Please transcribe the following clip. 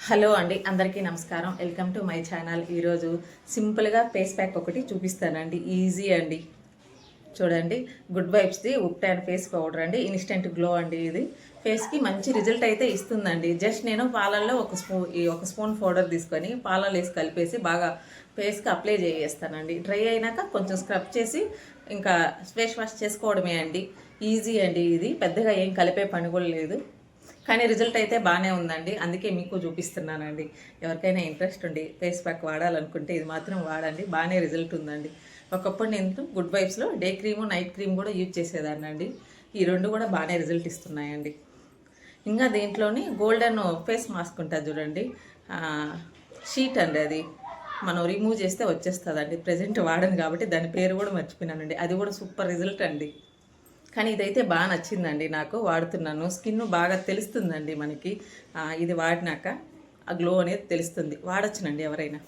Hello అండి, అందరికీ నమస్కారం. Welcome to my channel. ఈరోజు సింపుల్గా ఫేస్ ప్యాక్ ఒకటి చూపిస్తానండి. ఈజీ అండి. చూడండి, గుడ్ వైబ్స్ది ఉప్ అండ్ ఫేస్ పౌడర్ అండి. ఇన్స్టెంట్ గ్లో అండి. ఇది ఫేస్కి మంచి రిజల్ట్ అయితే ఇస్తుందండి. జస్ట్ నేను పాలల్లో ఒక స్పూన్ పౌడర్ తీసుకొని పాలల్లో వేసి కలిపేసి బాగా ఫేస్కి అప్లై చేసేస్తానండి. డ్రై అయినాక కొంచెం స్క్రబ్ చేసి ఇంకా ఫేస్ వాష్ చేసుకోవడమే అండి. ఈజీ అండి. ఇది పెద్దగా ఏం కలిపే పని కూడా లేదు, కానీ రిజల్ట్ అయితే బాగానే ఉందండి. అందుకే మీకు చూపిస్తున్నానండి. ఎవరికైనా ఇంట్రెస్ట్ ఉండి ఫేస్ ప్యాక్ వాడాలనుకుంటే ఇది మాత్రం వాడండి. బాగానే రిజల్ట్ ఉందండి. ఒకప్పుడు నేను గుడ్ వైబ్స్లో డే క్రీము నైట్ క్రీమ్ కూడా యూజ్ చేసేదాన్ని అండి. ఈ రెండు కూడా బాగానే రిజల్ట్ ఇస్తున్నాయండి. ఇంకా దీంట్లోని గోల్డెన్ ఫేస్ మాస్క్ ఉంటుంది చూడండి, షీట్ అండి. అది మనం రిమూవ్ చేస్తే వచ్చేస్తుందండి. ప్రజెంట్ వాడను కాబట్టి దాని పేరు కూడా మర్చిపోయినానండి. అది కూడా సూపర్ రిజల్ట్ అండి. కానీ ఇదైతే బాగా నచ్చిందండి. నాకు వాడుతున్నాను. స్కిన్ బాగా తెలుస్తుందండి మనకి. ఇది వాడినాక ఆ గ్లో అనేది తెలుస్తుంది. వాడచ్చునండి ఎవరైనా.